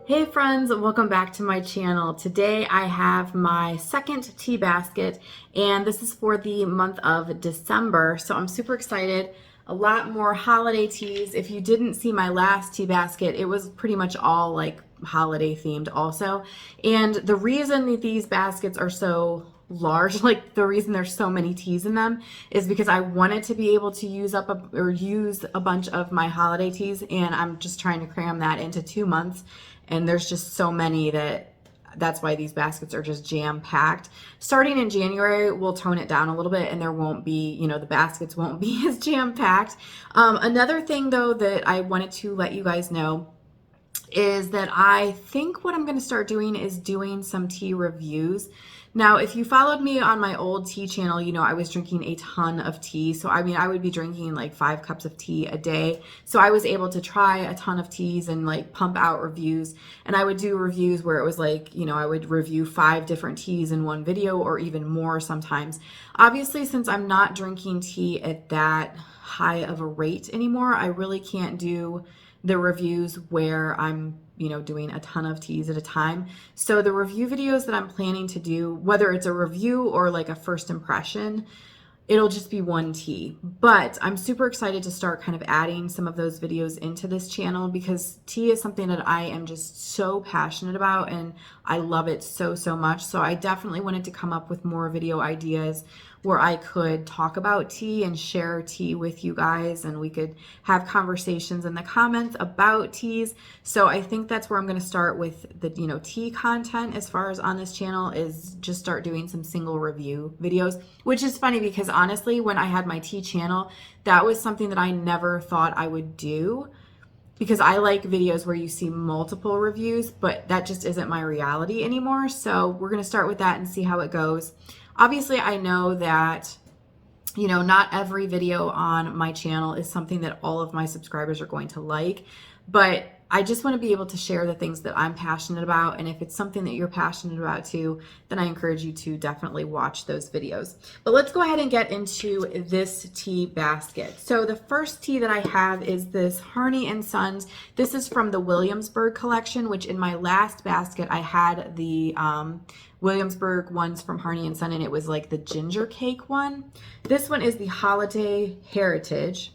Hey friends, welcome back to my channel. Today I have my second tea basket and this is for the month of December. So I'm super excited. A lot more holiday teas. If you didn't see my last tea basket, it was pretty much all like holiday themed also. And the reason that these baskets are so large, like the reason there's so many teas in them is because I wanted to be able to use a bunch of my holiday teas, and I'm just trying to cram that into 2 months, and there's just so many that's why these baskets are just jam packed. Starting in January, we'll tone it down a little bit and there won't be, the baskets won't be as jam packed. Another thing though that I wanted to let you guys know is that I think what I'm going to start doing is doing some tea reviews. Now, if you followed me on my old tea channel, I was drinking a ton of tea. So, I would be drinking like 5 cups of tea a day. So I was able to try a ton of teas and like pump out reviews. And I would do reviews where it was like, I would review 5 different teas in one video or even more sometimes. Obviously, since I'm not drinking tea at that high of a rate anymore, I really can't do the reviews where I'm, doing a ton of teas at a time. So the review videos that I'm planning to do, whether it's a review or like a first impression, it'll just be one tea. But I'm super excited to start kind of adding some of those videos into this channel because tea is something that I am just so passionate about and I love it so, so much. So I definitely wanted to come up with more video ideas where I could talk about tea and share tea with you guys, and we could have conversations in the comments about teas. So I think that's where I'm going to start with the, tea content as far as on this channel, is just start doing some single review videos, which is funny because honestly, when I had my tea channel, that was something that I never thought I would do because I like videos where you see multiple reviews, but that just isn't my reality anymore. So we're going to start with that and see how it goes. Obviously, I know that, not every video on my channel is something that all of my subscribers are going to like, but I just want to be able to share the things that I'm passionate about. And if it's something that you're passionate about too, then I encourage you to definitely watch those videos. But let's go ahead and get into this tea basket. So the first tea that I have is this Harney and Sons. This is from the Williamsburg collection, which in my last basket, I had the Williamsburg ones from Harney and Son, and it was like the ginger cake one. This one is the Holiday Heritage.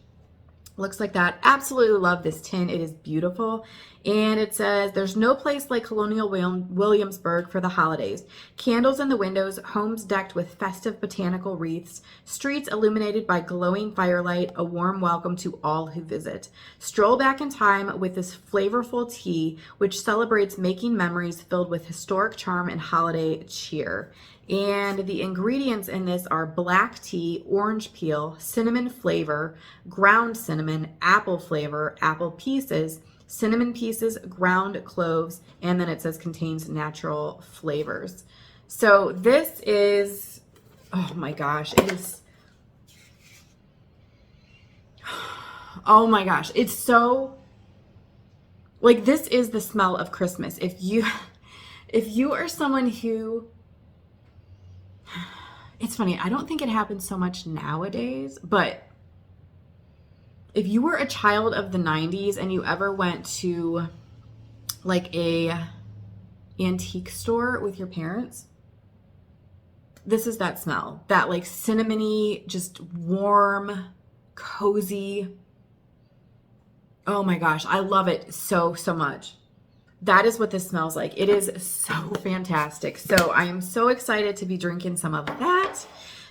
Looks like that. Absolutely love this tin. It is beautiful. And it says, there's no place like Colonial Williamsburg for the holidays. Candles in the windows, homes decked with festive botanical wreaths, streets illuminated by glowing firelight, a warm welcome to all who visit. Stroll back in time with this flavorful tea, which celebrates making memories filled with historic charm and holiday cheer. And the ingredients in this are black tea, orange peel, cinnamon flavor, ground cinnamon, apple flavor, apple pieces, cinnamon pieces, ground cloves, and then it says contains natural flavors. So this is, oh my gosh, it is, oh my gosh, it's so, like, this is the smell of Christmas. If you are someone who, it's funny, I don't think it happens so much nowadays, but if you were a child of the 90s and you ever went to like a antique store with your parents, this is that smell, that like cinnamony, just warm, cozy. Oh my gosh, I love it so, so much. That is what this smells like. It is so fantastic. So I am so excited to be drinking some of that.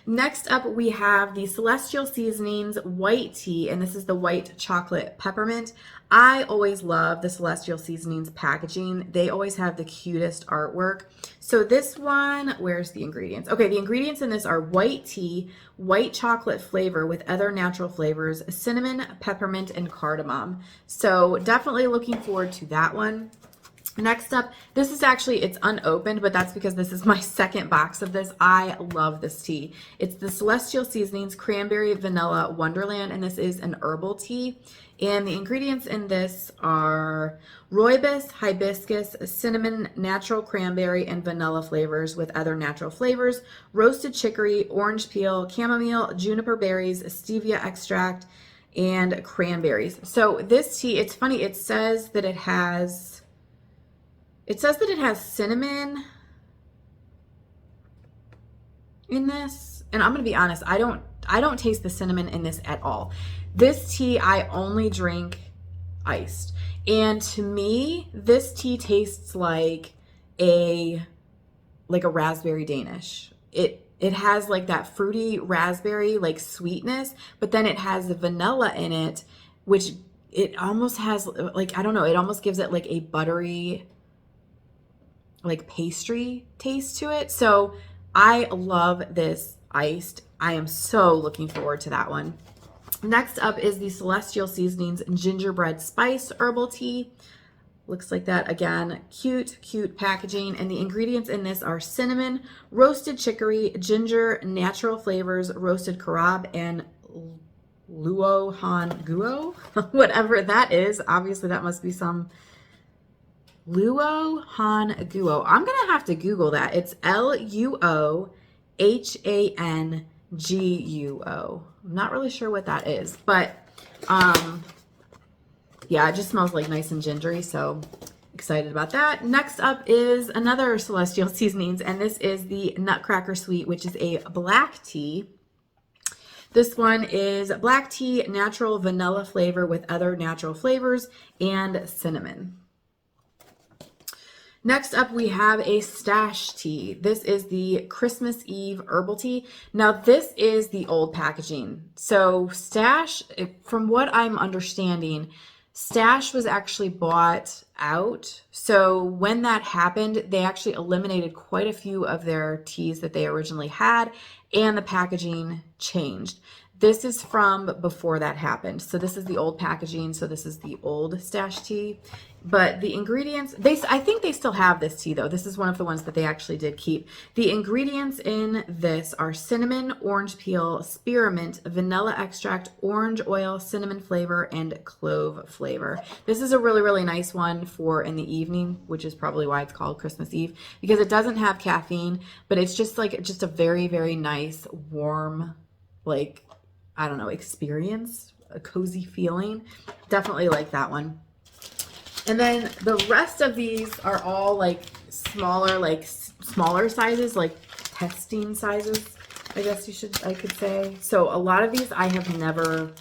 Next up, we have the Celestial Seasonings white tea, and this is the white chocolate peppermint. I always love the Celestial Seasonings packaging. They always have the cutest artwork. So this one, where's the ingredients? Okay, the ingredients in this are white tea, white chocolate flavor with other natural flavors, cinnamon, peppermint, and cardamom. So definitely looking forward to that one. Next up, this is actually, it's unopened, but that's because this is my second box of this. I love this tea. It's the Celestial Seasonings Cranberry Vanilla Wonderland, and this is an herbal tea. And the ingredients in this are rooibos, hibiscus, cinnamon, natural cranberry, and vanilla flavors with other natural flavors, roasted chicory, orange peel, chamomile, juniper berries, stevia extract, and cranberries. So this tea, it's funny, it says that it has It says that it has cinnamon in this, and I'm gonna be honest, I don't taste the cinnamon in this at all. This tea I only drink iced, and to me this tea tastes like a raspberry Danish. It has like that fruity raspberry like sweetness, but then it has the vanilla in it, which it almost has like, I don't know, it almost gives it like a buttery like pastry taste to it. So I love this iced. I am so looking forward to that one. Next up is the Celestial Seasonings Gingerbread Spice Herbal Tea. Looks like that again. Cute, cute packaging. And the ingredients in this are cinnamon, roasted chicory, ginger, natural flavors, roasted carob, and luo han guo, whatever that is. Obviously, that must be some luo han guo. I'm going to have to Google that. It's Luohanguo. I'm not really sure what that is, but yeah, it just smells like nice and gingery, so excited about that. Next up is another Celestial Seasonings, and this is the Nutcracker Sweet, which is a black tea. This one is black tea, natural vanilla flavor with other natural flavors, and cinnamon. Next up, we have a Stash tea. This is the Christmas Eve herbal tea. Now, this is the old packaging. So Stash, from what I'm understanding, Stash was actually bought out. So when that happened, they actually eliminated quite a few of their teas that they originally had, and the packaging changed. This is from before that happened. So this is the old packaging. So this is the old Stash tea. But the ingredients, I think they still have this tea though. This is one of the ones that they actually did keep. The ingredients in this are cinnamon, orange peel, spearmint, vanilla extract, orange oil, cinnamon flavor, and clove flavor. This is a really, really nice one for in the evening, which is probably why it's called Christmas Eve, because it doesn't have caffeine, but it's just a very, very nice, warm, like, I don't know, experience, a cozy feeling. Definitely like that one. And then the rest of these are all like smaller sizes, like testing sizes, I guess I could say. So a lot of these I've never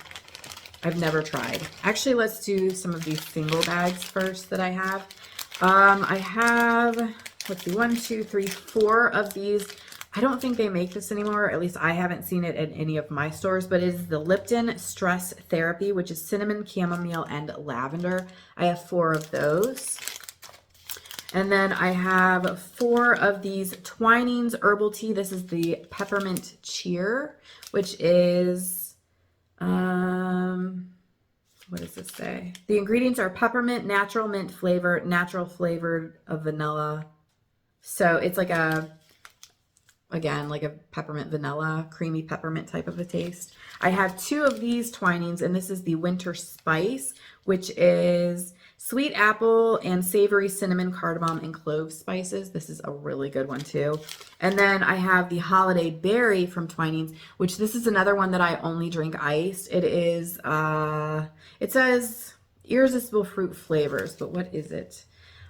tried. Actually, let's do some of these single bags first that I have. I have, let's see, 1, 2, 3, 4 of these. I don't think they make this anymore. At least I haven't seen it at any of my stores, but it is the Lipton Stress Therapy, which is cinnamon, chamomile, and lavender. I have 4 of those. And then I have 4 of these Twinings Herbal Tea. This is the Peppermint Cheer, which is, what does this say? The ingredients are peppermint, natural mint flavor, natural flavored of vanilla. So it's like again, like a peppermint vanilla, creamy peppermint type of a taste. I have 2 of these Twinings, and this is the Winter Spice, which is sweet apple and savory cinnamon, cardamom, and clove spices. This is a really good one too. And then I have the Holiday Berry from Twinings, which this is another one that I only drink iced. It is, it says irresistible fruit flavors, but what is it?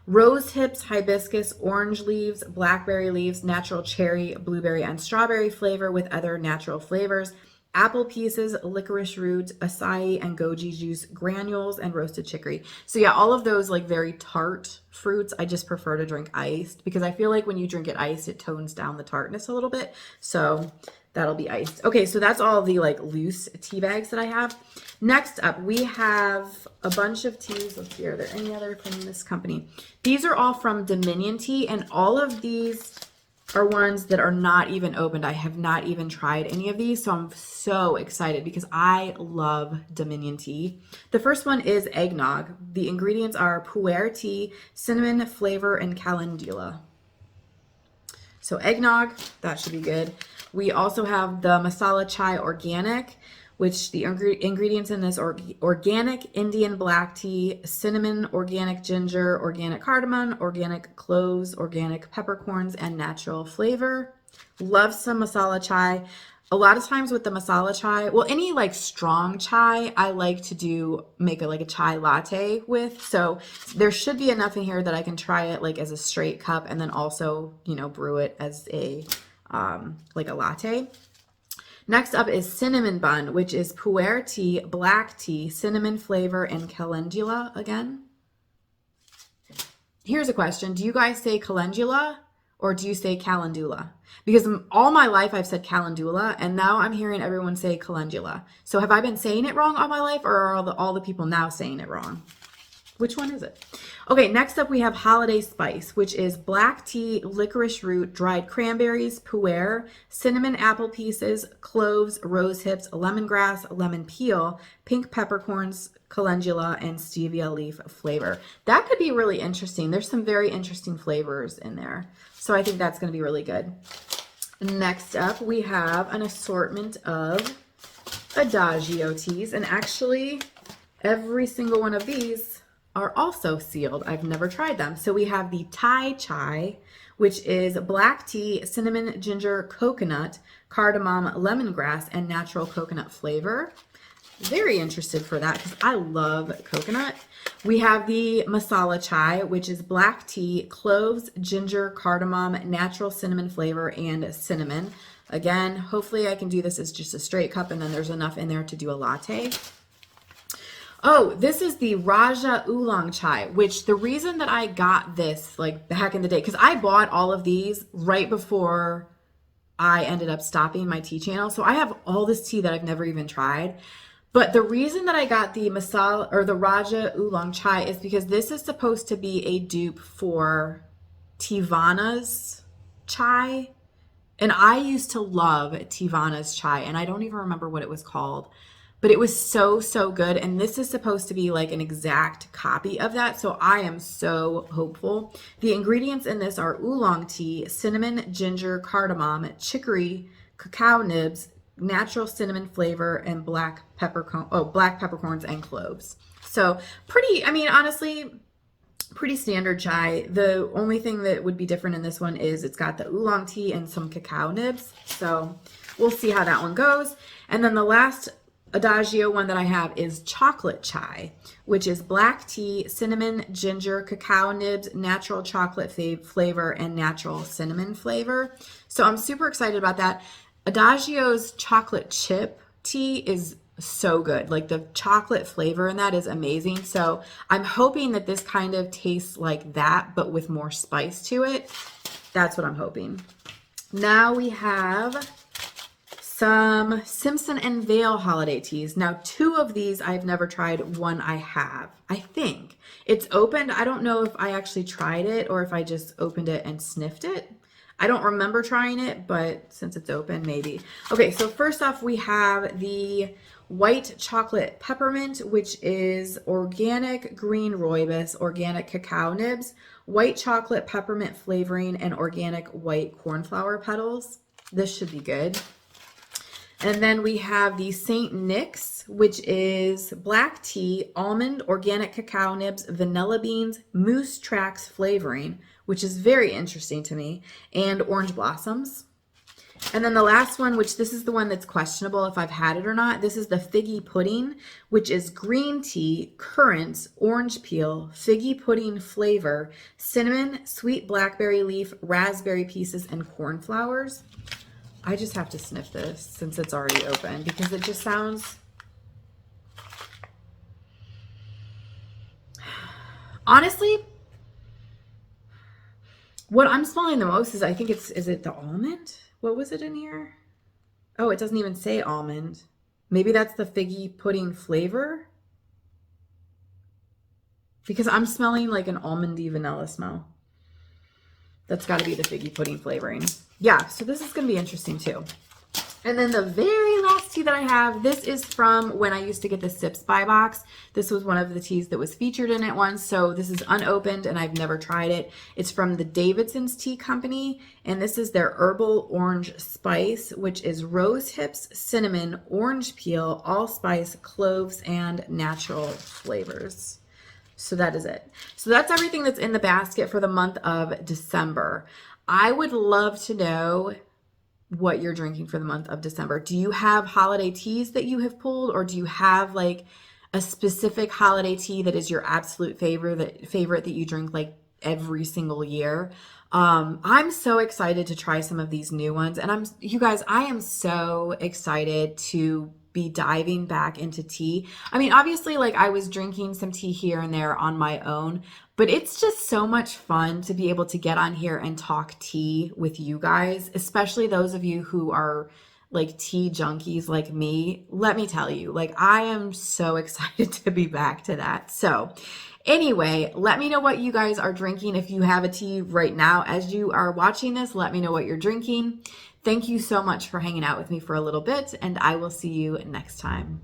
Rose hips, hibiscus, orange leaves, blackberry leaves, natural cherry, blueberry, and strawberry flavor with other natural flavors, apple pieces, licorice root, acai and goji juice, granules, and roasted chicory. So yeah, all of those like very tart fruits, I just prefer to drink iced because I feel like when you drink it iced, it tones down the tartness a little bit. So that'll be iced. Okay, so that's all the like loose tea bags that I have. Next up, we have a bunch of teas. Let's see, are there any other from this company? These are all from Dominion Tea, and all of these are ones that are not even opened. I have not even tried any of these, so I'm so excited because I love Dominion Tea. The first one is eggnog. The ingredients are pu'er tea, cinnamon flavor, and calendula. So eggnog, that should be good. We also have the masala chai organic, which the ingredients in this are organic Indian black tea, cinnamon, organic ginger, organic cardamom, organic cloves, organic peppercorns, and natural flavor. Love some masala chai. a lot of times with the masala chai, well, any like strong chai, I like to make like a chai latte with. So there should be enough in here that I can try it like as a straight cup and then also, brew it as a like a latte. Next up is cinnamon bun, which is pu'er tea, black tea, cinnamon flavor, and calendula again. Here's a question. Do you guys say calendula or do you say calendula? Because all my life I've said calendula, and now I'm hearing everyone say calendula. So have I been saying it wrong all my life, or are all the people now saying it wrong? Which one is it? Okay, next up we have holiday spice, which is black tea, licorice root, dried cranberries, pu'er, cinnamon apple pieces, cloves, rose hips, lemongrass, lemon peel, pink peppercorns, calendula, and stevia leaf flavor. That could be really interesting. There's some very interesting flavors in there. So I think that's going to be really good. Next up, we have an assortment of Adagio teas, and actually every single one of these are also sealed. I've never tried them. So we have the Thai chai, which is black tea, cinnamon, ginger, coconut, cardamom, lemongrass, and natural coconut flavor. Very interested for that because I love coconut. We have the masala chai, which is black tea, cloves, ginger, cardamom, natural cinnamon flavor, and cinnamon. Again, hopefully I can do this as just a straight cup and then there's enough in there to do a latte. Oh, this is the Raja Oolong chai, which the reason that I got this like back in the day, because I bought all of these right before I ended up stopping my tea channel. So I have all this tea that I've never even tried. But the reason that I got the masala or the Raja Oolong chai is because this is supposed to be a dupe for Teavana's chai. And I used to love Teavana's chai, and I don't even remember what it was called. But it was so, so good. And this is supposed to be like an exact copy of that. So I am so hopeful. The ingredients in this are oolong tea, cinnamon, ginger, cardamom, chicory, cacao nibs, natural cinnamon flavor, and black peppercorns and cloves. So pretty, I mean, honestly, pretty standard chai. The only thing that would be different in this one is it's got the oolong tea and some cacao nibs. So we'll see how that one goes. And then the last Adagio one that I have is chocolate chai, which is black tea, cinnamon, ginger, cacao nibs, natural chocolate flavor, and natural cinnamon flavor. So I'm super excited about that. Adagio's chocolate chip tea is so good. Like the chocolate flavor in that is amazing. So I'm hoping that this kind of tastes like that, but with more spice to it. That's what I'm hoping. Now we have some Simpson and Vale holiday teas. Now, 2 of these I've never tried. One I have, I think. It's opened. I don't know if I actually tried it or if I just opened it and sniffed it. I don't remember trying it, but since it's open, maybe. Okay, so first off, we have the white chocolate peppermint, which is organic green rooibos, organic cacao nibs, white chocolate peppermint flavoring, and organic white cornflower petals. This should be good. And then we have the St. Nick's, which is black tea, almond, organic cacao nibs, vanilla beans, moose tracks flavoring, which is very interesting to me, and orange blossoms. And then the last one, which this is the one that's questionable if I've had it or not. This is the figgy pudding, which is green tea, currants, orange peel, figgy pudding flavor, cinnamon, sweet blackberry leaf, raspberry pieces, and cornflowers. I just have to sniff this since it's already open because it just sounds, honestly, what I'm smelling the most is I think is it the almond? What was it in here? Oh, it doesn't even say almond. Maybe that's the figgy pudding flavor because I'm smelling like an almondy vanilla smell. That's got to be the figgy pudding flavoring. Yeah, so this is going to be interesting too. And then the very last tea that I have, this is from when I used to get the Sips Buy box. This was one of the teas that was featured in it once. So this is unopened and I've never tried it. It's from the Davidson's Tea Company. And this is their herbal orange spice, which is rose hips, cinnamon, orange peel, allspice, cloves, and natural flavors. So that is it. So that's everything that's in the basket for the month of December. I would love to know what you're drinking for the month of December. Do you have holiday teas that you have pulled, or do you have like a specific holiday tea that is your absolute favorite that you drink like every single year? I'm so excited to try some of these new ones, and you guys, I am so excited to be diving back into tea. I mean, obviously, like I was drinking some tea here and there on my own, but it's just so much fun to be able to get on here and talk tea with you guys, especially those of you who are like tea junkies like me. Let me tell you, like I am so excited to be back to that. So, anyway, let me know what you guys are drinking. If you have a tea right now as you are watching this, let me know what you're drinking. Thank you so much for hanging out with me for a little bit, and I will see you next time.